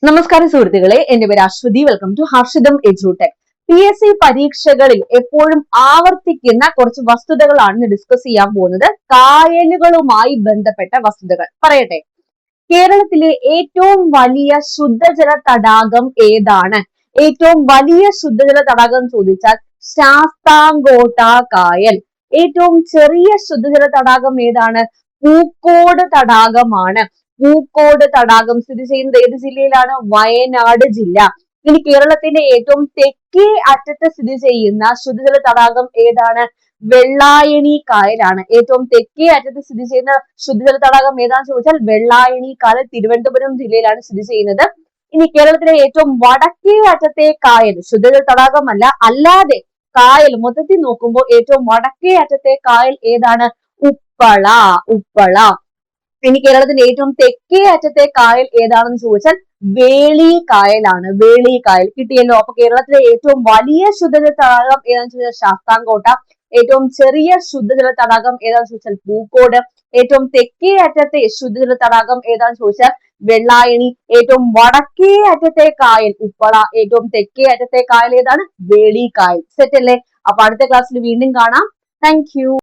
നമസ്കാരം സുഹൃത്തുക്കളെ, എന്റെ പേര് Ashwathi. Welcome to Harshitham edutech. PSC പരീക്ഷകളിൽ എപ്പോഴും ആവർത്തിക്കുന്ന കുറച്ച് വസ്തുതകളാണ് ഡിസ്കസ് ചെയ്യാൻ പോകുന്നത്. കായലുകളുമായി ബന്ധപ്പെട്ട വസ്തുതകൾ പറയട്ടെ. കേരളത്തിലെ ഏറ്റവും വലിയ ശുദ്ധജല തടാകം ഏതാണ്? ഏറ്റവും വലിയ ശുദ്ധജല തടാകം ചോദിച്ചാൽ ശാസ്താംകോട്ട കായൽ. ഏറ്റവും ചെറിയ ശുദ്ധജല തടാകം ഏതാണ്? പൂക്കോട് തടാകമാണ്. പൂക്കോട് തടാകം സ്ഥിതി ചെയ്യുന്നത് ഏത് ജില്ലയിലാണ്? വയനാട് ജില്ല. ഇനി കേരളത്തിന്റെ ഏറ്റവും തെക്കേ അറ്റത്ത് സ്ഥിതി ചെയ്യുന്ന ശുദ്ധജല തടാകം ഏതാണ്? വെള്ളായണി കായലാണ്. ഏറ്റവും തെക്കേ അറ്റത്ത് സ്ഥിതി ചെയ്യുന്ന ശുദ്ധജല തടാകം ഏതാണെന്ന് ചോദിച്ചാൽ വെള്ളായണി കായൽ തിരുവനന്തപുരം ജില്ലയിലാണ് സ്ഥിതി ചെയ്യുന്നത്. ഇനി കേരളത്തിലെ ഏറ്റവും വടക്കേ അറ്റത്തെ കായൽ, ശുദ്ധജല തടാകമല്ല, അല്ലാതെ കായൽ മൊത്തത്തിൽ നോക്കുമ്പോൾ ഏറ്റവും വടക്കേ അറ്റത്തെ കായൽ ഏതാണ്? ഉപ്പള. ഉപ്പള. ഇനി കേരളത്തിന്റെ ഏറ്റവും തെക്കേ അറ്റത്തെ കായൽ ഏതാണെന്ന് ചോദിച്ചാൽ വേളി കായലാണ്. വേളി കായൽ. കിട്ടിയല്ലോ. അപ്പൊ കേരളത്തിലെ ഏറ്റവും വലിയ ശുദ്ധജല തടാകം ഏതാണെന്ന് ചോദിച്ചാൽ ശാസ്താംകോട്ട. ഏറ്റവും ചെറിയ ശുദ്ധജല തടാകം ഏതാണെന്ന് ചോദിച്ചാൽ പൂക്കോട്. ഏറ്റവും തെക്കേ അറ്റത്തെ ശുദ്ധജല തടാകം ഏതാണെന്ന് ചോദിച്ചാൽ വെള്ളായണി. ഏറ്റവും വടക്കേ അറ്റത്തെ കായൽ ഉപ്പള. ഏറ്റവും തെക്കേ അറ്റത്തെ കായൽ ഏതാണ്? വേളി കായൽ. സെറ്റ് അല്ലേ? അപ്പൊ അടുത്ത ക്ലാസ്സിൽ വീണ്ടും കാണാം. Thank you.